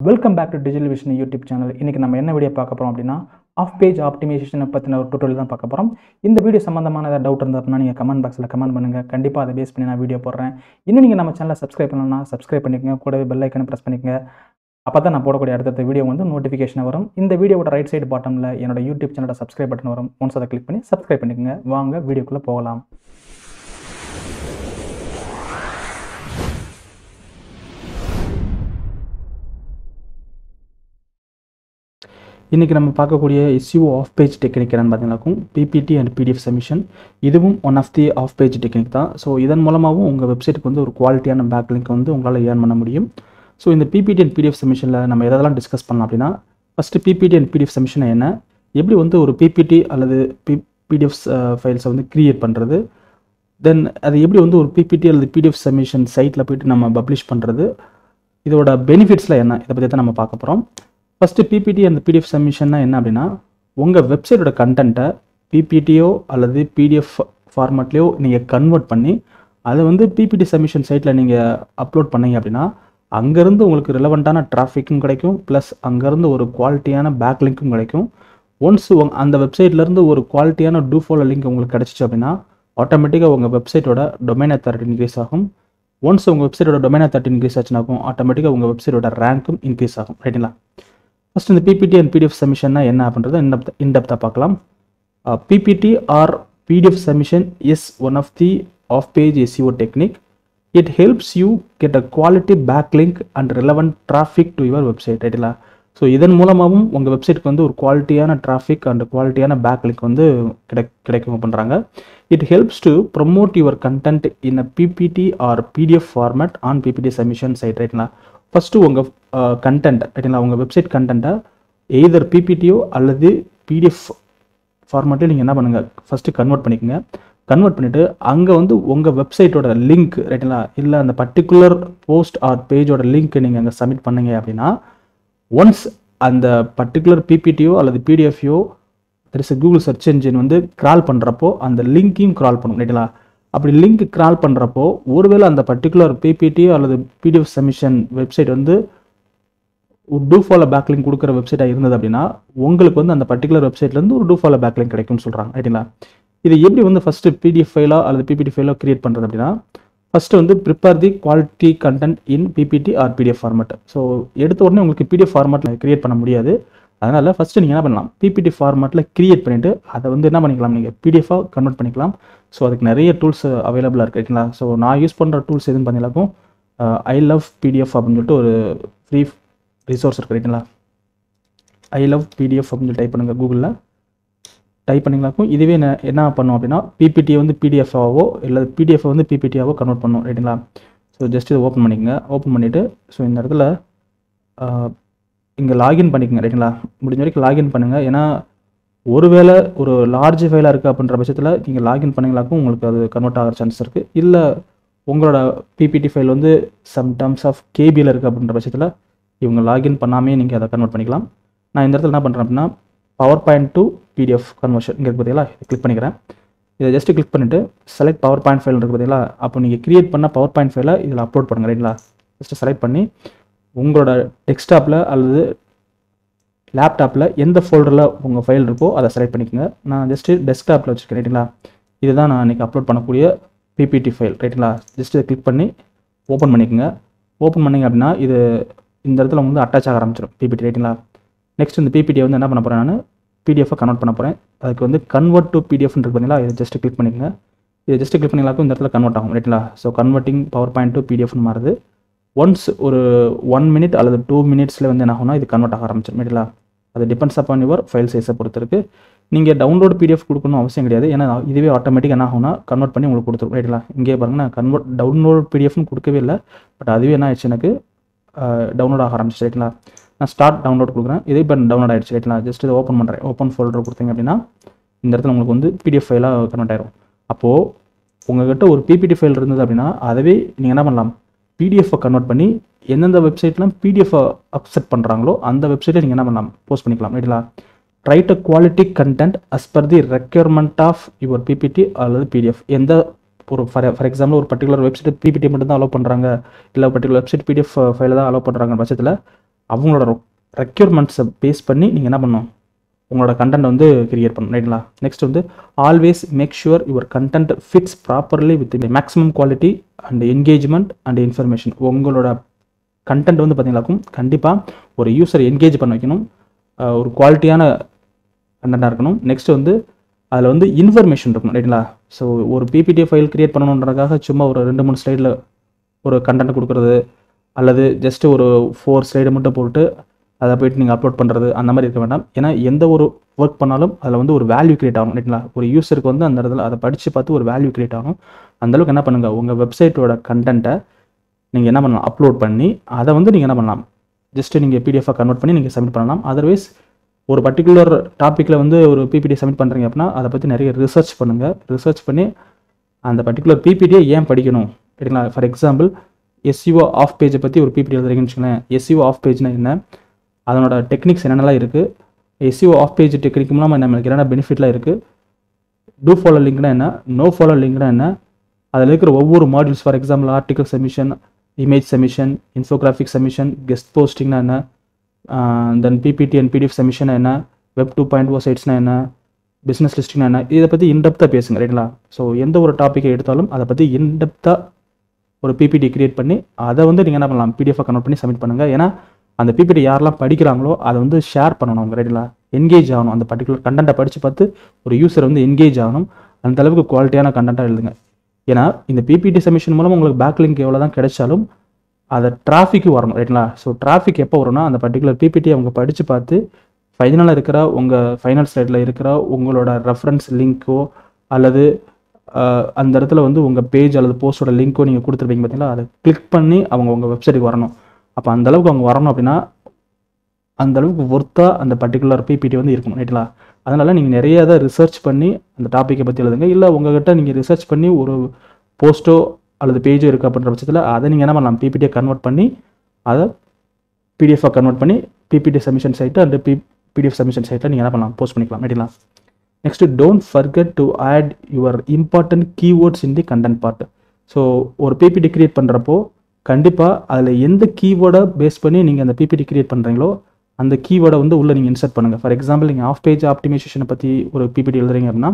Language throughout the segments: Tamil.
Welcome back to digital vision YouTube channel. இன்றைக்கி நம்ம என்ன வீடியோ பார்க்க போகிறோம் அப்படின்னா, ஆஃப் பேஜ் ஆப்டிமைசேஷனை பற்றின ஒரு டுட்டோரியல் தான் பார்க்க போகிறோம். இந்த வீடியோ சம்மந்தமான ஏதாவது டவுட் இருந்தால் அப்படின்னா நீங்கள் கமெண்ட் பாக்ஸில் கமெண்ட் பண்ணுங்கள். கண்டிப்பாக அதை பேஸ் பண்ணி நான் வீடியோ போடுறேன். இன்னும் நீங்கள் நம்ம சேனலை சப்ஸ்கிரைப் பண்ணணும்னா சப்ஸ்கிரைப் பண்ணிக்கங்க, கூடவே பெல் ஐக்கனை ப்ரெஸ் பண்ணிக்கங்க. அப்போ தான் நான் போடக்கூடிய அடுத்த வீடியோ வந்து நோட்டிஃபிகேஷன் வரும். இந்த வீடியோவோட ரைட் சைடு பாட்டமில் என்னோட யூடியூப் சேனலோட சப்ஸ்கிரைப் பட்டன் வரும். ஒன்ஸ் அதை கிளிக் பண்ணி சப்ஸ்கிரைப் பண்ணிக்கங்க. வாங்க வீடியோக்குள்ளே போகலாம். இன்றைக்கி நம்ம பார்க்கக்கூடிய SEO ஆஃப் பேஜ் டெக்னிக் என்னென்னு பார்த்தீங்கன்னாக்கும் பிபிடி அண்ட் பிடிஎஃப் சப்மிஷன். இதுவும் one of the off page technique தான். ஸோ இதன் மூலமாகவும் உங்கள் வெப்சைட்டுக்கு வந்து ஒரு குவாலிட்டியான பேக் லிங்க் வந்து உங்களால் ஏர்ன் பண்ண முடியும். ஸோ இந்த பிபிடி அண்ட் பிடிஎஃப் சப்மிஷனில் நம்ம எதெல்லாம் டிஸ்கஸ் பண்ணலாம் அப்படின்னா, first PPT and PDF submission என்ன, எப்படி வந்து ஒரு பிபிடி அல்லது பிடிஎஃப் ஃபைல்ஸை வந்து க்ரியேட் பண்ணுறது, தென் அது எப்படி வந்து ஒரு பிபிடி அல்லது பிடிஎஃப் சப்மிஷன் சைட்டில் போய்ட்டு நம்ம பப்ளிஷ் பண்ணுறது, இதோட பெனிஃபிட்ஸில் என்ன, இதை பற்றி தான் நம்ம பார்க்க போகிறோம். ஃபஸ்ட்டு பிபிடி அண்ட் பிடிஎஃப் சப்மிஷன்னா என்ன அப்படின்னா, உங்கள் வெப்சைட்டோட கண்டென்ட்டை பிபிடியோ அல்லது பிடிஎஃப் ஃபார்மேட்லேயோ நீங்கள் கன்வெர்ட் பண்ணி அதை வந்து பிபிடி சப்மிஷன் சைட்டில் நீங்கள் அப்லோட் பண்ணீங்க அப்படின்னா, அங்கேருந்து உங்களுக்கு ரிலவெண்ட்டான டிராஃபிக்கும் கிடைக்கும், ப்ளஸ் அங்கேருந்து ஒரு குவாலிட்டியான பேக் லிங்க்கும் கிடைக்கும். ஒன்ஸ் அந்த வெப்சைட்லேருந்து ஒரு குவாலிட்டியான டூ ஃபாலோ லிங்க் உங்களுக்கு கிடச்சிச்சு அப்படின்னா, ஆட்டோமேட்டிக்காக உங்கள் வெப்சைட்டோட டொமைன் அத்தாரிட்டி இன்க்ரீஸ் ஆகும். ஒன்ஸ் உங்கள் வெப்சைட்டோட டொமைன் அத்தாரிட்டி இன்க்ரீஸ் ஆச்சுனாக்கும் ஆட்டோமேட்டிக்காக உங்கள் வெப்சைட்டோட ரேங்க்கும் இன்க்ரீஸ் ஆகும். ரைட்டுங்களா? ஃபஸ்ட் இந்த பிபிடி அண்ட் பிடிஎஃப் சப்மிஷன்னா என்ன அப்படின்றத இன்டெப்த்தாக பார்க்கலாம். PPT or PDF submission is one of the off page SEO technique. It helps you get a quality back link and relevant traffic to your website. ரைட்டுங்களா? ஸோ இதன் மூலமாகவும் உங்கள் வெப்சைட்டுக்கு வந்து ஒரு குவாலிட்டியான டிராஃபிக் அண்ட் குவாலிட்டியான பேக் லிங்க் வந்து கிடைக்கும் பண்ணுறாங்க. It helps to promote your content in a PPT or PDF format on PPT submission site. ரைட்டுங்களா? ஃபஸ்ட்டு உங்கள் கண்டென்ட் ரைட்டுங்களா, உங்கள் வெப்சைட் கண்டென்ட்டை எய்தர் பிபிடியோ அல்லது பிடிஎஃப் ஃபார்மேட்டையும் நீங்கள் என்ன பண்ணுங்கள், ஃபஸ்ட்டு கன்வெர்ட் பண்ணிக்கோங்க. கன்வெர்ட் பண்ணிவிட்டு அங்கே வந்து உங்கள் வெப்சைட்டோட லிங்க் ரைட்டுங்களா, இல்லை அந்த பர்டிகுலர் போஸ்ட் ஆர் பேஜோட லிங்க் நீங்கள் அங்கே சப்மிட் பண்ணீங்க அப்படின்னா, ஒன்ஸ் அந்த பர்டிகுலர் பிபிடியோ அல்லது பிடிஎஃப்யோ கூகுள் சர்ச் என்ஜின் வந்து கிரால் பண்ணுறப்போ அந்த லிங்க்கையும் கிரால் பண்ணும். ரைட்டுங்களா? அப்படி லிங்க் கிரால் பண்ணுறப்போ ஒருவேளை அந்த பர்டிகுலர் பிபிடி அல்லது பிடிஎஃப் சப்மிஷன் வெப்சைட் வந்து ஒரு டூ ஃபாலோ பேக் லிங்க் கொடுக்குற வெப்சைட்டாக இருந்தது அப்படின்னா, உங்களுக்கு வந்து அந்த பர்டிகுலர் வெப்சைட்லேருந்து ஒரு டூ ஃபாலோ பேக் லிங்க் கிடைக்கும்னு சொல்கிறாங்க. ரைட்டுங்களா? இது எப்படி வந்து ஃபஸ்ட்டு பிடிஎஃப் ஃபைலோ அல்லது பிபிடி ஃபைலோ கிரியேட் பண்ணுறது அப்படின்னா, ஃபஸ்ட்டு வந்து prepare the quality content in PPT or PDF format. So எடுத்த உடனே உங்களுக்கு பிடிஎஃப் ஃபார்மேட்டில் கிரியேட் பண்ண முடியாது. அதனால் ஃபஸ்ட்டு நீங்கள் என்ன பண்ணலாம், பிபிடி ஃபார்மேட்டில் கிரியேட் பண்ணிவிட்டு அதை வந்து என்ன பண்ணிக்கலாம், நீங்கள் பிடிஎஃபாக கன்வெர்ட் பண்ணிக்கலாம். ஸோ அதுக்கு நிறைய டூல்ஸ் அவைலபிளாக இருக்குது. ரைட்டுங்களா? ஸோ நான் யூஸ் பண்ணுற டூல்ஸ் எதுன்னு பண்ணிங்களாக்கும் ஐ லவ் பிடிஎஃப் அப்படின்னு சொல்லிட்டு ஒரு ஃப்ரீ ரிசோர்ஸ் இருக்குது. ரைட்டுங்களா? ஐ லவ் பிடிஎஃப் அப்படின்னு சொல்லி டைப் பண்ணுங்கள், கூகுளில் டைப் பண்ணிங்களாக்கும் இதுவே என்ன பண்ணும் அப்படின்னா, பிபிடியை வந்து பிடிஎஃபாவோ இல்லை பிடிஎஃப் வந்து பிபிடியாவோ கன்வெர்ட் பண்ணும். ரைட்டுங்களா? ஸோ ஜஸ்ட் இதை ஓப்பன் பண்ணிக்கோங்க. ஓப்பன் பண்ணிவிட்டு ஸோ இந்த இடத்துல இங்கே லாகின் பண்ணிக்கோங்க. ரைட்டுங்களா? முடிஞ்ச வரைக்கும் லாகின் பண்ணுங்கள். ஏன்னா ஒருவேளை ஒரு லார்ஜ் ஃபைலாக இருக்குது அப்படின்ற பட்சத்தில் நீங்கள் லாகின் பண்ணிங்களாக்கும் உங்களுக்கு அது கன்வெர்ட் ஆகிற சான்ஸ் இருக்குது. இல்லை உங்களோட பிபிடி ஃபைல் வந்து சம் டர்ம்ஸ் ஆஃப் கேபியில் இருக்குது அப்படின்ற பட்சத்தில் இவங்க லாகின் பண்ணாமே நீங்கள் அதை கன்வெர்ட் பண்ணிக்கலாம். நான் இந்த இடத்துல என்ன பண்ணுறேன் அப்படின்னா, power point to PDF conversion இங்கே பார்த்தீங்களா, கிளிக் பண்ணிக்கிறேன். இதை ஜஸ்ட்டு கிளிக் பண்ணிவிட்டு செலக்ட் பவர் பாயிண்ட் ஃபைல் இருக்குது பார்த்தீங்களா, அப்போ நீங்கள் கிரியேட் பண்ண பவர் பாயிண்ட் ஃபைலை இதில் அப்லோட் பண்ணுங்கள். ரைட்டுங்களா? ஜஸ்ட்டு செலக்ட் பண்ணி உங்களோட டெஸ்க்டாப்பில் அல்லது லேப்டாப்பில் எந்த ஃபோல்டரில் உங்கள் ஃபைல் இருக்கோ அதை செலக்ட் பண்ணிக்கோங்க. நான் ஜஸ்ட்டு டெஸ்க்டாப்பில் வச்சுருக்கேன். ரைட்டுங்களா? இதுதான் நான் இன்றைக்கி அப்லோட் பண்ணக்கூடிய பிபிடி ஃபைல். ரைட்டுங்களா? ஜஸ்ட் இதை கிளிக் பண்ணி ஓப்பன் பண்ணிக்கோங்க. ஓப்பன் பண்ணிங்க அப்படின்னா இது இந்த இடத்துல வந்து அட்டாச் ஆக ஆரம்பிச்சிடும் பிபிடி. ரைட்டுங்களா? நெக்ஸ்ட் இந்த பிபிடியை வந்து என்ன பண்ண போகிறேன், நான் பிடிஎஃபாக கன்வெர்ட் பண்ண போகிறேன். அதுக்கு வந்து கன்வெர்ட் டு பிடிஎஃப்னு இருக்கு பார்த்தீங்களா, இதை ஜஸ்ட் கிளிக் பண்ணிக்கோங்க. இதை ஜஸ்ட் கிளிக் பண்ணிங்களாக்கும் இந்த இடத்துல கன்வெர்ட் ஆகும். ரைட்டுங்களா? So converting power point to பிடிஎஃப்னு மாறுது. ஒன்ஸ் ஒரு 1 மினிட் அல்லது 2 மினிட்ஸில் வந்து என்ன ஆகும்னா இது கன்வெர்ட் ஆக ஆரம்பிச்சிடும். ரைட்டுங்களா? அது டிபெண்ட்ஸ் அப்பான் யுவர் ஃபைல் சைஸை பொறுத்து இருக்குது. நீங்கள் டவுன்லோட் பிடிஎஃப் கொடுக்கணும் அவசியம் கிடையாது. ஏன்னா இதுவே ஆட்டோமேட்டிக்காக என்ன ஆகும்னா கன்வெர்ட் பண்ணி உங்களுக்கு கொடுத்துரும். ரைட்டுங்களா? இங்கே பாருங்கள், நான் டவுன்லோட் பிடிஎஃப்னு கொடுக்கவே இல்லை. பட் அதுவே என்ன ஆயிடுச்சு, எனக்கு டவுன்லோட் ஆக ஆரம்பிச்சு. ரைட்டுங்களா? நான் ஸ்டார்ட் டவுன்லோட் கொடுக்குறேன். இதே இப்போ டவுன்லோட் ஆகிடுச்சு. ரைட்டுங்களா? ஜஸ்ட் இதை ஓப்பன் பண்ணுறேன். ஓப்பன் ஃபோல்டர் கொடுத்தீங்க அப்படின்னா இந்த இடத்துல உங்களுக்கு வந்து பிடிஎஃப் ஃபைலாக கன்வெர்ட் ஆயிரும். அப்போது உங்கள்கிட்ட ஒரு பிபிடி ஃபைல் இருந்தது அப்படின்னா அதவே நீங்கள் என்ன பண்ணலாம், பிடிஎஃபை கன்வெர்ட் பண்ணி எந்தெந்த வெப்சைட்லாம் பிடிஎஃப் அக்செப்ட் பண்ணுறாங்களோ அந்த வெப்சைட்டை நீங்கள் என்ன பண்ணலாம், போஸ்ட் பண்ணிக்கலாம். ரைட்டுங்களா? Write a quality content as per the requirement of your PPT அல்லது பிடிஎஃப். எந்த ஒரு ஃபார் எக்ஸாம்பிள் ஒரு பர்டிகுலர் வெப்சைட் பிபிடி மட்டும் தான் அலோவ் பண்ணுறாங்க, இல்லை பர்டிகுலர் வெப்சைட் பிடிஎஃப் ஃபைலை தான் அலோவ் பண்ணுறாங்க பட்சத்தில் அவங்களோட ரெக்யூர்மெண்ட்ஸை பேஸ் பண்ணி நீங்கள் என்ன பண்ணணும், உங்களோட கண்டென்ட் வந்து கிரியேட் பண்ணணும், ரைட்டுங்களா. நெக்ஸ்ட் வந்து always make sure your content fits properly with maximum quality and engagement and information. உங்களோட கண்டென்ட் வந்து பார்த்தீங்கன்னாக்கும் கண்டிப்பாக ஒரு யூஸரை என்கேஜ் பண்ண வைக்கணும், ஒரு குவாலிட்டியான கண்டென்ட்டாக இருக்கணும். நெக்ஸ்ட் வந்து அதில் வந்து இன்ஃபர்மேஷன் இருக்கணும், ரைட்டுங்களா. ஸோ ஒரு பிபிடி ஃபைல் கிரியேட் பண்ணணுன்றதுக்காக சும்மா ஒரு 2-3 ஸ்லைடில் ஒரு கண்டென்ட் கொடுக்குறது, அல்லது ஜஸ்ட் ஒரு 4 ஸ்லைடு மட்டும் போட்டு அதை போய்ட்டு நீங்கள் அப்லோட் பண்ணுறது, அந்த மாதிரி இருக்க வேண்டாம். ஏன்னா எந்த ஒரு ஒர்க் பண்ணாலும் அதில் வந்து ஒரு வேல்யூ கிரியேட் ஆகும், ரைட்டுங்களா. ஒரு யூஸருக்கு வந்து அந்த இடத்துல அதை படித்து பார்த்து ஒரு வேல்யூ கிரியேட் ஆகும். அந்தளவுக்கு என்ன பண்ணுங்கள், உங்கள் வெப்சைட்டோட கண்டென்ட்டை நீங்கள் என்ன பண்ணலாம், அப்லோட் பண்ணி அதை வந்து நீங்கள் என்ன பண்ணலாம், ஜஸ்ட்டு நீங்கள் பிடிஎஃபாக கன்வெர்ட் பண்ணி நீங்கள் சப்மிட் பண்ணலாம். அதர்வைஸ் ஒரு பர்டிகுலர் டாப்பிக்கில் வந்து ஒரு பிபிடி சப்மிட் பண்ணுறீங்க அப்படின்னா அதை பற்றி நிறைய ரிசர்ச் பண்ணுங்கள். ரிசர்ச் பண்ணி அந்த பர்டிகுலர் பிபிடியை ஏன் படிக்கணும், ரைட்டுங்களா. ஃபார் எக்ஸாம்பிள் எஸ்இஓ ஆஃப் பேஜை பற்றி ஒரு பிபிடி எழுதுறீங்கன்னு வச்சுக்கோங்களேன். எஸ்இஓ ஆஃப் பேஜ்னா என்ன, அதனோட டெக்னிக்ஸ் என்னென்னலாம் இருக்குது, எஸ்இஓ ஆஃப் பேஜ் டெக்னிக் மூலமாக நம்மளுக்கு என்னென்ன பெனிஃபிட்லாம் இருக்குது, டூ ஃபாலோ லிங்க்னா என்ன, நோ ஃபாலோ லிங்க்னா என்ன, அதில் இருக்கிற ஒவ்வொரு modules, for example article submission, image submission, infographic submission, guest போஸ்டிங்னா என்ன, then PPT and PDF submission என்ன, வெப் 2.0 சைட்ஸ்னா என்ன, பிஸ்னஸ் லிஸ்டிங்னா என்ன, இதை பற்றி இன்டெப்த்தாக பேசுங்க, ரைட்டுங்களா. ஸோ எந்த ஒரு டாப்பிக்கை எடுத்தாலும் அதை பற்றி இன்டெப்த்தாக ஒரு பிபிடி கிரியேட் பண்ணி அதை வந்து நீங்கள் என்ன பண்ணலாம், பிடிஎஃபாக கன்வெர்ட் பண்ணி சப்மிட் பண்ணுங்கள். ஏன்னா அந்த பிபிடி யாரெல்லாம் படிக்கிறாங்களோ அதை வந்து ஷேர் பண்ணணும் அவங்க, ரைட்டுங்களா. என்கேஜ் ஆகணும், அந்த பர்டிகுலர் கண்டென்ட்டை படித்து பார்த்து ஒரு யூஸர் வந்து என்கேஜ் ஆகணும். அந்த அளவுக்கு குவாலிட்டியான கண்டென்ட்டாக எழுதுங்க. ஏன்னா இந்த பிபிடி சப்மிஷன் மூலம் உங்களுக்கு பேக்லிங்க் எவ்வளோ தான் கிடைச்சாலும் அதை டிராஃபிக்கு வரணும், ரைட்டுங்களா. ஸோ டிராஃபிக் எப்போ வரும்னா அந்த பர்டிகுலர் பிபிடி அவங்க படித்து பார்த்து ஃபைனலாக இருக்கிற உங்கள் ஃபைனல் ஸ்லைடில் இருக்கிற உங்களோட ரெஃபரன்ஸ் லிங்க்கோ அல்லது அந்த இடத்துல வந்து உங்கள் பேஜ் அல்லது போஸ்டோட லிங்க்கோ நீங்கள் கொடுத்துருப்பீங்க பார்த்தீங்களா, அதை கிளிக் பண்ணி அவங்க உங்கள் வெப்சைட்டுக்கு வரணும். அப்போ அந்தளவுக்கு அவங்க வரணும் அப்படின்னா அந்தளவுக்கு ஒர்த்தாக அந்த பர்டிகுலர் பிபிடி வந்து இருக்கணும், ரைட்டுங்களா. அதனால் நீங்கள் நிறைய இதை ரிசர்ச் பண்ணி அந்த டாப்பிக்கை பற்றி எழுதுங்க. இல்லை உங்கள்கிட்ட நீங்கள் ரிசர்ச் பண்ணி ஒரு போஸ்ட்டோ அல்லது பேஜோ இருக்குது அப்படின்ற பட்சத்தில் அதை நீங்கள் என்ன பண்ணலாம், பிபிடியை கன்வெர்ட் பண்ணி அதை பிடிஎஃபாக கன்வெர்ட் பண்ணி பிபிடி சப்மிஷன் சைட்டு அந்த பிடிஎஃப் சப்மிஷன் சைட்டில் நீங்கள் என்ன பண்ணலாம், போஸ்ட் பண்ணிக்கலாம், ரைட்டுங்களா. Next don't forget to add your important keywords in the content part. So ஒரு பிபிடி கிரியேட் பண்ணுறப்போ கண்டிப்பாக அதில் எந்த கீவேர்டை பேஸ் பண்ணி நீங்கள் அந்த பிபிடி கிரியேட் பண்ணுறீங்களோ அந்த கீவேர்டை வந்து உள்ளே நீங்கள் இன்சர்ட் பண்ணுங்கள். ஃபார் எக்ஸாம்பிள் நீங்கள் ஆஃப் பேஜ் ஆப்டிமைசேஷனை பற்றி ஒரு பிபிடி எழுதுறீங்க அப்படின்னா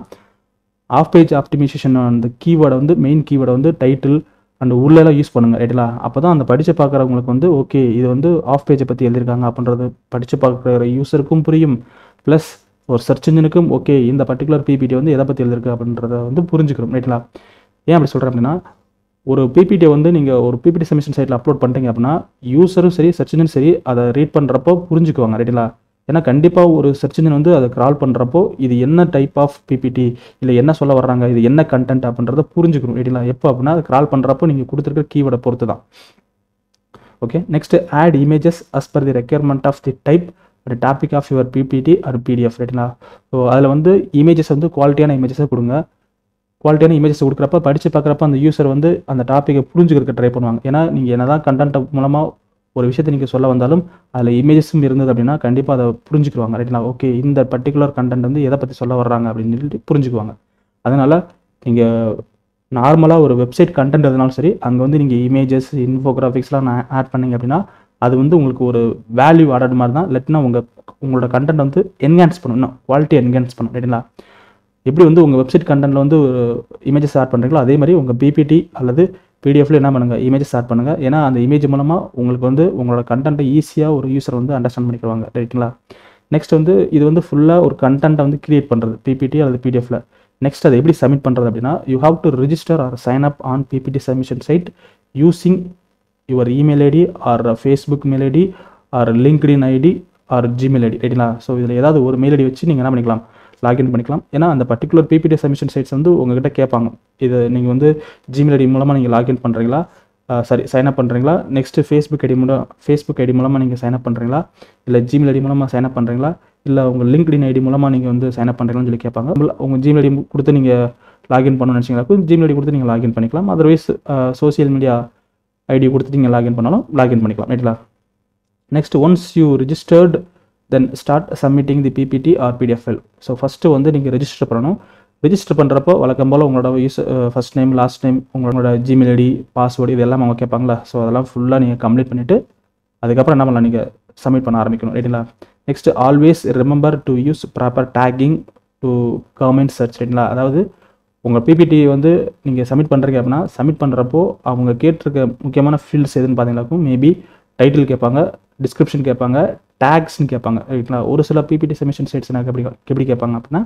ஆஃப் பேஜ் ஆப்டிமைசேஷன் அந்த கீவேர்டை வந்து மெயின் கீவேர்டை வந்து டைட்டில் அண்ட் உள்ளெல்லாம் யூஸ் பண்ணுங்கள், ரைட்டுங்களா. அப்போ தான் அந்த படித்து பார்க்குறவங்களுக்கு வந்து ஓகே இது வந்து ஆஃப் பேஜை பற்றி எழுதியிருக்காங்க அப்படின்றது படித்து பார்க்குற யூஸருக்கும் புரியும். ப்ளஸ் ஒரு சர்ச் இன்ஜினுக்கும் ஓகே இந்த பர்டிகுலர் பிபிடி வந்து எதை பற்றி எழுதிருக்கு அப்படின்றத வந்து புரிஞ்சுக்கணும், ரைட்டுங்களா. ஏன் அப்படி சொல்கிறேன் அப்படின்னா ஒரு பிபிடியை வந்து நீங்கள் ஒரு பிபிடி சப்மிஷன் சைட்டில் அப்லோட் பண்ணிட்டீங்க அப்படின்னா யூஸரும் சரி சர்ச் இன்ஜினும் சரி அதை ரீட் பண்ணுறப்போ புரிஞ்சுக்குவாங்க, ரைட்டுங்களா. ஏன்னா கண்டிப்பாக ஒரு சர்ச் இன்ஜின் வந்து அதை கிரால் பண்ணுறப்போ இது என்ன டைப் ஆஃப் பிபிடி இல்லை என்ன சொல்ல வர்றாங்க, இது என்ன கண்டென்ட் அப்படின்றத புரிஞ்சுக்கணும், ரைட்டுங்களா. எப்போ அப்படின்னா அது கிரால் பண்ணுறப்போ நீங்கள் கொடுத்துருக்க கீவேர்டை பொறுத்து தான். Okay, next add images as per the requirement of the type and topic of your PPT or PDF, ரைட்டுங்களா. ஸோ அதில் வந்து இமேஜஸ் வந்து குவாலிட்டியான இமேஜஸை கொடுங்க. குவாலிட்டியான இமேஜஸ் கொடுக்குறப்ப படித்து பார்க்குறப்ப அந்த யூஸர் வந்து அந்த டாப்பிக்கை புரிஞ்சுக்கிறதுக்கு ட்ரை பண்ணுவாங்க. ஏன்னா நீங்கள் என்ன தான் கண்டென்ட் மூலமாக ஒரு விஷயத்தை நீங்கள் சொல்ல வந்தாலும் அதில் இமேஜஸும் இருந்தது அப்படின்னா கண்டிப்பாக அதை புரிஞ்சுக்குவாங்க, ரைட்டுங்களா. ஓகே இந்த பர்டிகுலர் கண்டென்ட் வந்து எதை பற்றி சொல்ல வர்றாங்க அப்படின்னு சொல்லிட்டு புரிஞ்சுக்குவாங்க. அதனால் நீங்கள் நார்மலாக ஒரு வெப்சைட் கண்டென்ட் எதுனாலும் சரி அங்கே வந்து நீங்கள் இமேஜஸ் இன்ஃபோகிராஃபிக்ஸ்லாம் ஆட் பண்ணிங்க அப்படின்னா அது வந்து உங்களுக்கு ஒரு வேல்யூ ஆடட் மாதிரி தான். இல்லாட்டினா உங்களோட கண்டென்ட் வந்து என்ஹான்ஸ் பண்ணணும், இன்னும் குவாலிட்டி என்ஹான்ஸ் பண்ணணும், ரைட்டுங்களா. எப்படி வந்து உங்கள் வெப்சைட் கண்டென்ட்டில் வந்து இமேஜஸ் ஆட் பண்ணுறீங்களோ அதே மாதிரி உங்கள் பிபிடி அல்லது பிடிஎஃப்ல என்ன பண்ணுங்கள், இமேஜஸ் ஆட் பண்ணுங்கள். ஏன்னா அந்த இமேஜ் மூலமாக உங்களுக்கு வந்து உங்களோட கண்டென்ட்டை ஈஸியாக ஒரு யூஸர் வந்து அண்டர்ஸ்டாண்ட் பண்ணிக்குவாங்க, ரைட்டுங்களா. நெக்ஸ்ட் வந்து இது வந்து ஃபுல்லாக ஒரு கண்டென்ட்டை வந்து கிரியேட் பண்ணுறது பிபிடி அல்லது பிடிஎஃப்ல. நெக்ஸ்ட் அதை எப்படி சப்மிட் பண்ணுறது அப்படின்னா you have to register or sign up on PPT submission site using your email ID or Facebook mail ID or LinkedIn ID or Gmail ID, ரைட்டுங்களா. ஸோ இதில் ஏதாவது ஒரு மெயில் ஐடி வச்சு நீங்கள் என்ன பண்ணிக்கலாம், லாகின் பண்ணிக்கலாம். ஏன்னா அந்த பர்டிகுலர் பிபிடி சப்மிஷன் சைட்ஸ் வந்து உங்ககிட்ட கேட்பாங்க, இது நீங்கள் வந்து ஜிமெயில் ஐடி மூலமாக நீங்கள் லாகின் பண்ணுறீங்களா, சைன் அப் பண்ணுறீங்களா, நெக்ஸ்ட்டு ஃபேஸ்புக் ஐடி மூலமாக நீங்கள் சைன் அப் பண்ணுறீங்களா, இல்லை ஜிமெயில் ஐடி மூலமாக சைன் அப் பண்ணுறீங்களா, இல்லை உங்கள் லிங்க்டின் ஐடி மூலமாக நீங்கள் வந்து சைன் அப் பண்ணுறீங்கன்னு சொல்லி கேட்பாங்க. உங்கள் ஜிமெயில் ஐடி கொடுத்து நீங்கள் லாகின் பண்ணணும்னு நினச்சிங்களா ஜிமெயில் ஐடி கொடுத்து நீங்கள் லாகின் பண்ணிக்கலாம். அதர்வைஸ் சோசியல் மீடியா ஐடி கொடுத்துட்டு நீங்கள் லாகின் பண்ணாலும் லாகின் பண்ணிக்கலாம், ரைட்டுங்களா. Next once you registered then start submitting the PPT or PDF file. So first வந்து நீங்கள் ரெஜிஸ்டர் பண்ணணும். ரெஜிஸ்டர் பண்ணுறப்போ வழக்கம் போல் உங்களோட ஃபஸ்ட் நேம் லாஸ்ட் நேம் உங்களோட ஜிமெயில் ஐடி பாஸ்வேர்டு இது எல்லாம் அவங்க கேட்பாங்களா. ஸோ அதெல்லாம் ஃபுல்லாக நீங்கள் கம்ப்ளீட் பண்ணிவிட்டு அதுக்கப்புறம் என்ன பண்ணலாம், நீங்கள் சப்மிட் பண்ண ஆரம்பிக்கணும் ரைட்டுங்களா. Next always remember to use proper tagging to comment search ரைட்டுங்களா. அதாவது உங்கள் பிபிடி வந்து நீங்கள் சப்மிட் பண்ணுறீங்க அப்படின்னா சப்மிட் பண்ணுறப்போ அவங்க கேட்டிருக்க முக்கியமான ஃபீல்ட்ஸ் எதுன்னு பார்த்தீங்கன்னாக்கும் மேபி டைட்டில் கேட்பாங்க, டிஸ்கிரிப்ஷன் கேட்பாங்க, டேக்ஸ்ன்னு கேட்பாங்க ரைட்டுங்களா. ஒரு சில பிபிடி சப்மிஷன் சைட்ஸ் எனக்கு எப்படி கேட்பாங்க அப்படின்னா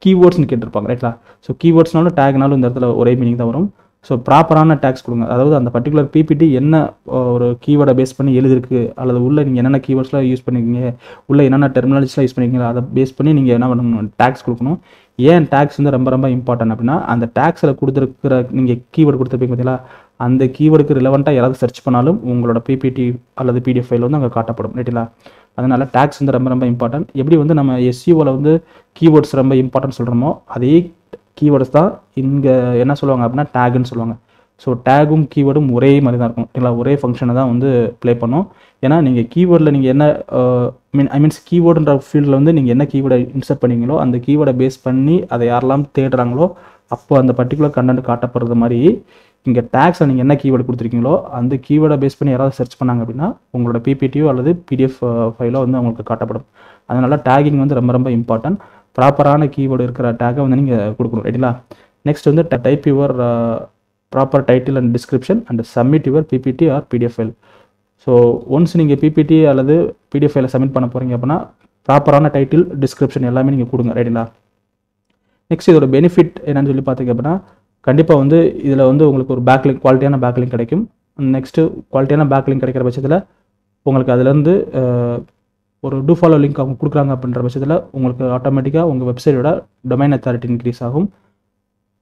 கீவேர்ட்ஸ்னு கேட்டிருப்பாங்க ரைட்டுங்களா. ஸோ கீவேர்ட்ஸ்னாலும் டேக்னாலும் இந்த இடத்துல ஒரே மீனிங் தான் வரும். ஸோ ப்ராப்பரான டேக்ஸ் கொடுங்க. அதாவது அந்த பர்டிகுலர் பிபிடி என்ன ஒரு கீவேர்டை பேஸ் பண்ணி எழுதிருக்கு அல்லது உள்ள நீங்கள் என்னென்ன கீவேர்ட்ஸ்லாம் யூஸ் பண்ணிக்கிங்க, உள்ள என்னென்ன டெர்மினாலஜிஸ்லாம் யூஸ் பண்ணிக்கிங்களோ அதை பேஸ் பண்ணி நீங்கள் என்ன பண்ணணும், டேக்ஸ் கொடுக்கணும். ஏன் டேக்ஸ் வந்து ரொம்ப ரொம்ப இம்பார்ட்டன்ட் அப்படின்னா அந்த டேக்ஸில் கொடுத்துருக்கிற நீங்கள் கீவேர்டு கொடுத்துருப்பீங்க பார்த்தீங்களா, அந்த கீவேர்டுக்கு ரிலவெண்ட்டாக யாராவது சர்ச் பண்ணாலும் உங்களோட பிபிடி அல்லது பிடிஎஃப் ஃபைல் வந்து அங்கே காட்டப்படும் ரைட்டுங்களா. அதனால் டேக்ஸ் வந்து ரொம்ப ரொம்ப இம்பார்ட்டன்ட். எப்படி வந்து நம்ம எஸ்இஓவில் வந்து கீவேர்ட்ஸ் ரொம்ப இம்பார்ட்டன்ட் சொல்கிறோமோ அதே கீவேர்ட்ஸ் தான் இங்கே என்ன சொல்லுவாங்க அப்படின்னா டேகுன்னு சொல்லுவாங்க. ஸோ டேகும் கீவேர்டும் ஒரே மாதிரி தான் இருக்கும் இல்லைங்களா, ஒரே ஃபங்க்ஷனை தான் வந்து ப்ளே பண்ணும். ஏன்னா நீங்கள் கீவேர்டில் நீங்கள் என்ன மீன்ஸ் கீவேர்டுன்ற ஃபீல்டில் வந்து நீங்கள் என்ன கீவேர்டை இன்சர்ட் பண்ணீங்களோ அந்த கீவேர்டை பேஸ் பண்ணி அதை யாரெல்லாம் தேடுறாங்களோ அப்போ அந்த பர்டிகுலர் கண்டென்ட் காட்டப்படுறது மாதிரி இங்கே டேக்ஸில் நீங்கள் என்ன கீவேர்டு கொடுத்துருக்கீங்களோ அந்த கீவேர்டை பேஸ் பண்ணி யாராவது சர்ச் பண்ணாங்க அப்படின்னா உங்களோட பிபிடியோ அல்லது பிடிஎஃப் ஃபைலோ வந்து அவங்களுக்கு காட்டப்படும். அதனால் டேகிங் வந்து ரொம்ப ரொம்ப இம்பார்ட்டன்ட். ப்ராப்பரான கீவேர்டு இருக்கிற டேக்கை வந்து நீங்கள் கொடுக்கணும் ரைட்டுங்களா. நெக்ஸ்ட் வந்து type your proper title and description and submit your PPT or PDF file. So once நீங்கள் பிபிடி அல்லது பிடிஎஃப் ஃபைலை சப்மிட் பண்ண போகிறீங்க அப்படின்னா ப்ராப்பரான டைட்டில் டிஸ்கிரிப்ஷன் எல்லாமே நீங்கள் கொடுங்க ரைட்டுங்களா. நெக்ஸ்ட் இதோட பெனிஃபிட் என்னன்னு சொல்லி பார்த்தீங்க அப்படின்னா கண்டிப்பாக வந்து இதில் வந்து உங்களுக்கு ஒரு பேக்லிங்க் குவாலிட்டியான பேக்லிங்க் கிடைக்கும். நெக்ஸ்ட்டு குவாலிட்டியான பேக்லிங்க் கிடைக்கிற பட்சத்தில் உங்களுக்கு அதுலேருந்து ஒரு டூ ஃபாலோ லிங்க் அவங்க கொடுக்குறாங்க அப்படின்ற பட்சத்தில் உங்களுக்கு ஆட்டோமேட்டிக்காக உங்கள் வெப்சைட்டோட டொமைன் அத்தாரிட்டி இன்க்ரீஸ் ஆகும்.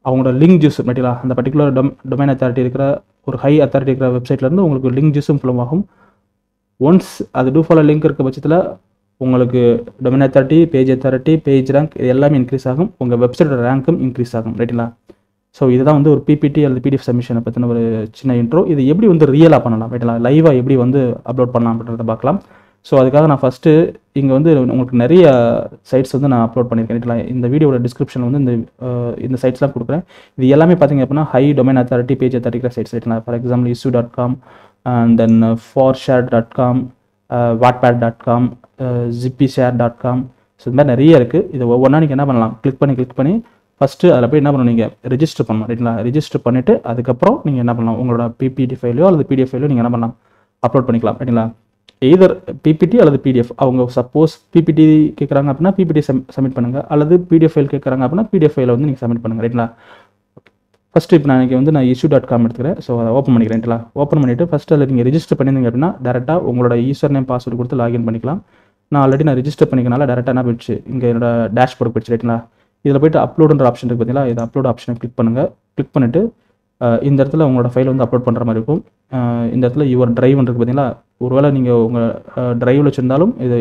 அவங்களோட லிங்க் ஜூஸ் மெட்டீரியலா அந்த பர்டிகுலர் டொமைன் அத்தாரிட்டி இருக்கிற ஒரு ஹை அத்தாரிட்டி இருக்கிற வெப்சைட்லேருந்து உங்களுக்கு லிங்க் ஜூஸும் ஃப்ளோ ஆகும். ஒன்ஸ் அது டூ ஃபாலோ லிங்க் இருக்க பட்சத்தில் உங்களுக்கு டொமைன் அத்தாரிட்டி, பேஜ் ரேங்க் இது எல்லாமே இன்க்ரீஸ் ஆகும். உங்கள் வெப்சைட்டோட ரேங்க்கும் இன்க்ரீஸ் ஆகும் ரைட்டுங்களா. ஸோ இதுதான் வந்து ஒரு பிபிடி அல்லது பிடிஎஃப் சப்மிஷனை பற்றின ஒரு சின்ன இன்ட்ரோ. இது எப்படி வந்து ரியலாக பண்ணலாம் ரைட்டுங்களா, லைவாக எப்படி வந்து அப்லோட் பண்ணலாம் அப்படின்றத பார்க்கலாம். ஸோ அதுக்காக நான் ஃபஸ்ட்டு இங்கே வந்து உங்களுக்கு நிறைய சைட்ஸ் வந்து நான் அப்லோட் பண்ணியிருக்கேன். இந்த வீடியோட டிஸ்கிரிப்ஷன் வந்து இந்த சைட்ஸ்லாம் கொடுக்குறேன். இது எல்லாமே பார்த்தீங்க அப்படின்னா high domain authority, page authority sites ரைட்டுங்களா. For example issue.com and then forshare.com, wattpad.com, zippyshare.com. So இது மாதிரி நிறைய இருக்குது. இது ஒவ்வொன்றா நீங்கள் என்ன பண்ணலாம், கிளிக் பண்ணி ஃபஸ்ட்டு அதில் போய் என்ன பண்ணணும், நீங்கள் ரெஜிஸ்டர் பண்ணணும் ரைட்டுங்களா. ரெஜிஸ்டர் பண்ணிவிட்டு அதுக்கப்புறம் நீங்கள் என்ன பண்ணலாம், உங்களோட பிபிடி ஃபைலையோ அல்லது பிடிஎஃப் ஃபைலையோ நீங்கள் என்ன பண்ணலாம், அப்லோட் பண்ணிக்கலாம் ரைட்டுங்களா. எய்தர் பிபிடி அல்லது பிடிஎஃப். அவங்க சப்போஸ் பிபிடி கேட்குறாங்க அப்படின்னா பிபிடி சப்மிட் பண்ணுங்கள், அல்லது பிடிஎஃப் ஃபைல் கேட்குறாங்க அப்படின்னா பிடிஎஃப் ஃபைலை வந்து நீங்கள் சப்மிட் பண்ணுங்கள் ரைட்டுங்களா. ஃபஸ்ட்டு இப்போ நான் issue.com எடுத்துக்கிறேன். ஸோ அதை ஓப்பன் பண்ணிக்கிறேன் ரைட்டுங்களா. ஓப்பன் பண்ணிவிட்டு ஃபஸ்ட்டு அதில் நீங்கள் ரெஜிஸ்டர் பண்ணியிருந்தீங்க அப்படின்னா டேரெக்டாக உங்களோட யூசர் நேம் பாஸ்வேர்டு கொடுத்து லாகின் பண்ணிக்கலாம். நான் ஆல்ரெடி ரெஜிஸ்டர் பண்ணிக்கனால டேரெக்டாக என்ன போயிடுச்சு, இங்கே என்னோட டேஷ்போர்டு போயிடுச்சு ரைட்டுங்களா. இதில் போய்ட்டு அப்லோடுன்ற ஆப்ஷன் இருக்குது பார்த்தீங்களா, இது அப்லோட் ஆப்ஷனை கிளிக் பண்ணுங்கள். கிளிக் பண்ணிவிட்டு இந்த இடத்துல உங்களோட ஃபைல் வந்து அப்லோட் பண்ணுற மாதிரி இருக்கும். இந்த இடத்துல யுவர் டிரைவ் இருக்குது பார்த்தீங்களா, ஒருவேளை நீங்கள் உங்கள் டிரைவில் வச்சுருந்தாலும் இது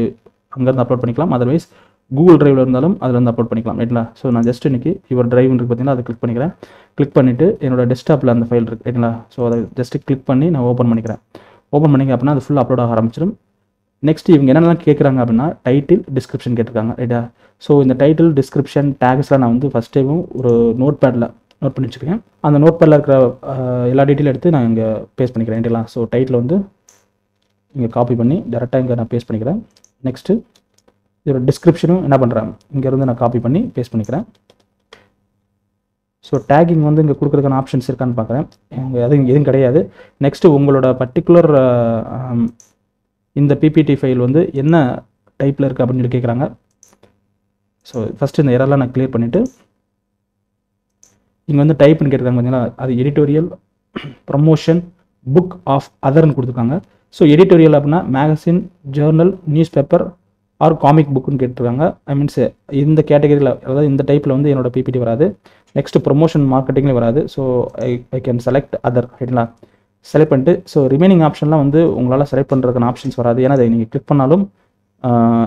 அங்கேருந்து அப்லோட் பண்ணிக்கலாம். அதர்வைஸ் கூகுள் டிரைவில் இருந்தாலும் அதில் வந்து அப்லோட் பண்ணிக்கலாம் ரைட்டுங்களா. ஸோ நான் ஜஸ்ட் இன்றைக்கி யுவர் டிரைவ் இருக்குது பார்த்தீங்கன்னா அதை கிளிக் பண்ணிக்கிறேன். கிளிக் பண்ணிவிட்டு என்னோட டெஸ்க்டாப்பில் அந்த ஃபைல் இருக்குது ரைட்டுங்களா. ஸோ அதை ஜஸ்ட்டு கிளிக் பண்ணி நான் ஓப்பன் பண்ணிக்கிறேன். ஓப்பன் பண்ணிங்க அப்படின்னா அது ஃபுல்லாக அப்லோட் ஆக ஆரம்பிச்சிடும். நெக்ஸ்ட் இவங்க என்னென்னலாம் கேட்குறாங்க அப்படின்னா டைட்டில், டிஸ்கிரிப்ஷன் கேட்டிருக்காங்க ரைட்டா. ஸோ இந்த டைட்டில், டிஸ்கிரிப்ஷன், டேக்ஸ்லாம் நான் வந்து ஃபஸ்ட் டைமும் ஒரு நோட் பேடில் நோட் பண்ணி வச்சுருக்கேன். அந்த நோட் பேடில் இருக்கிற எல்லா டீட்டெயிலும் எடுத்து நான் இங்கே பேஸ்ட் பண்ணிக்கிறேன் ரைட்டுங்களா. ஸோ டைட்டில் வந்து இங்கே காப்பி பண்ணி டேரெக்டாக இங்கே நான் பேஸ்ட் பண்ணிக்கிறேன். நெக்ஸ்ட்டு இதோட டிஸ்கிரிப்ஷனும் என்ன பண்ணுறேன், இங்கேருந்து நான் காப்பி பண்ணி பேஸ்ட் பண்ணிக்கிறேன். ஸோ டேகிங் வந்து இங்கே கொடுக்குறதுக்கான ஆப்ஷன்ஸ் இருக்கான்னு பார்க்குறேன். இங்கே எதுவும் கிடையாது. நெக்ஸ்ட்டு உங்களோட பர்டிகுலர் இந்த பிபிடி ஃபைல் வந்து என்ன டைப்பில் இருக்குது அப்படின்னு சொல்லி கேட்குறாங்க. ஸோ ஃபஸ்ட்டு இந்த எரர்லாம் நான் கிளியர் பண்ணிவிட்டு இங்கே வந்து டைப்னு கேட்டிருக்காங்க பார்த்தீங்களா, அது எடிட்டோரியல், ப்ரமோஷன், புக் ஆஃப் அதர்னு கொடுத்துருக்காங்க. ஸோ எடிட்டோரியல் அப்படின்னா magazine, journal, news paper or comic புக்குன்னு கேட்டிருக்காங்க. ஐ மீன்ஸ் இந்த கேட்டகரியில், அதாவது இந்த டைப்பில் வந்து என்னோட பிபிடி வராது. நெக்ஸ்ட்டு ப்ரொமோஷன், மார்க்கெட்டிங்லேயும் வராது. So I can select other ரைட்டுங்களா. செலக்ட் பண்ணிட்டு ஸோ ரிமைனிங் ஆப்ஷன்லாம் வந்து உங்களால் செலக்ட் பண்ணுறதுக்கான ஆப்ஷன்ஸ் வராது. ஏன்னா அதை நீங்கள் கிளிக் பண்ணாலும்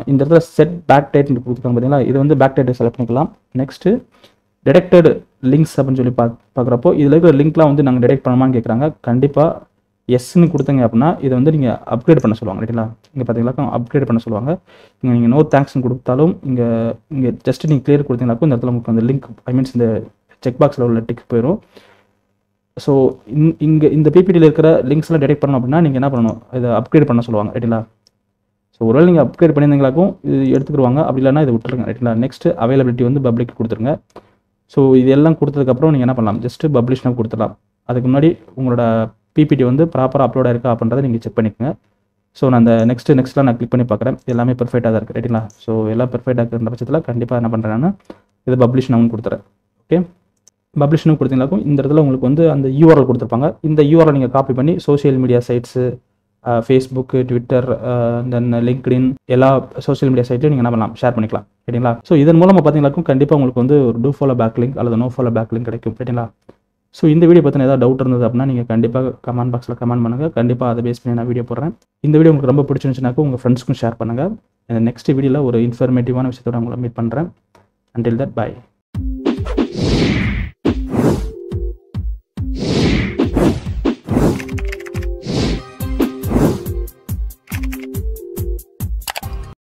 இந்த இடத்துல செட் பேக் டைட்னு கொடுத்துருக்காங்க பார்த்தீங்களா, இது வந்து பேக் டைட்டை செலக்ட் பண்ணிக்கலாம். நெக்ஸ்ட்டு டிடெக்டட் லிங்க்ஸ் அப்படின்னு சொல்லி பார்க்குறப்போ இதில் இருக்கிற லிங்க்லாம் வந்து நாங்கள் டிடெக்ட் பண்ணலாமான்னு கேட்குறாங்க. கண்டிப்பாக எஸ்ன்னு கொடுத்தீங்க அப்படின்னா இதை வந்து நீங்கள் அப்கிரேட் பண்ண சொல்லுவாங்க ரைட்டுங்களா. இங்கே பார்த்தீங்களா அப்கிரேட் பண்ண சொல்லுவாங்க. இங்கே நீங்கள் நோ தேங்க்ஸ்னு கொடுத்தாலும் இங்கே ஜஸ்ட் நீங்கள் கிளியர் கொடுத்தீங்கன்னாக்கும் இந்த இடத்துல உங்களுக்கு அந்த லிங்க் ஐ மீன்ஸ் இந்த செக் பாக்ஸில் உள்ள டிக் போயிடும். ஸோ இங்கே இந்த பிபிடியில் இருக்கிற லிங்க்ஸ்லாம் டிடெக்ட் பண்ணணும் அப்படின்னா நீங்கள் என்ன பண்ணணும், இதை அப்கிரேட் பண்ண சொல்லுவாங்க ரைட்டுங்களா. ஸோ ஒருவேளை நீங்கள் அப்கிரேட் பண்ணியிருந்தீங்களாக்கும் இது எடுத்துக்கிடுவாங்க, அப்படி இல்லைனா இது விட்டுருங்க ரைட்டுங்களா. நெக்ஸ்ட்டு அவைலபிலிட்டி வந்து பப்ளிக் கொடுத்துருங்க. ஸோ இது எல்லாம் கொடுத்ததுக்கப்புறம் நீங்கள் என்ன பண்ணலாம், ஜஸ்ட்டு பப்ளிஷ் நவ் கொடுத்துடலாம். அதுக்கு முன்னாடி உங்களோட பிபிடி வந்து ப்ராப்பராக அப்லோட் ஆயிருக்கா அப்படின்றத நீங்கள் செக் பண்ணிக்கோங்க. ஸோ நான் அந்த நெக்ஸ்ட்லாம் நான் கிளிக் பண்ணி பார்க்குறேன். எல்லாமே பெர்ஃபெக்டாக தான் இருக்குது ரைட்டுங்களா. ஸோ எல்லாம் பெர்ஃபெக்டாக இருக்கிற பட்சத்தில் கண்டிப்பாக என்ன பண்ணுறேன்னா இது பப்ளிஷ் நவ்னு கொடுத்துறேன். ஓகே, பப்ளிஷ் நவ் கொடுத்தீங்களாக்கும் இந்த இடத்துல உங்களுக்கு வந்து அந்த யூஆர்எல் கொடுத்துருப்பாங்க. இந்த யூஆர்எல் நீங்கள் காப்பி பண்ணி social media sites, Facebook, Twitter, then LinkedIn எல்லா சோஷியல் மீடியா சைட்லையும் நீங்கள் என்ன பண்ணலாம், ஷேர் பண்ணிக்கலாம் ரைட்டுங்களா. ஸோ இதன் மூலமாக பார்த்தீங்களாக்கும் கண்டிப்பாக உங்களுக்கு வந்து ஒரு டூ ஃபாலோ பேக் லிங்க் அல்லது நோ ஃபாலோ பேக் லிங்க் கிடைக்கும் ரைட்டுங்களா. ஸோ இந்த வீடியோ பற்றின ஏதாவது டவுட் இருந்தது அப்படின்னா நீங்கள் கண்டிப்பாக கமெண்ட் பாக்ஸில் கமெண்ட் பண்ணுங்கள். கண்டிப்பாக அதை பேஸ் பண்ணி நான் வீடியோ போடுறேன். இந்த வீடியோ உங்களுக்கு ரொம்ப பிடிச்சிருந்துச்சுனாக்கும் உங்கள் ஃப்ரெண்ட்ஸ்க்கும் ஷேர் பண்ணுங்கள். நெக்ஸ்ட் வீடியோவில் ஒரு இன்ஃபர்மேட்டிவான விஷயத்தோட உங்களை மீட் பண்ணுறேன். Until that, bye.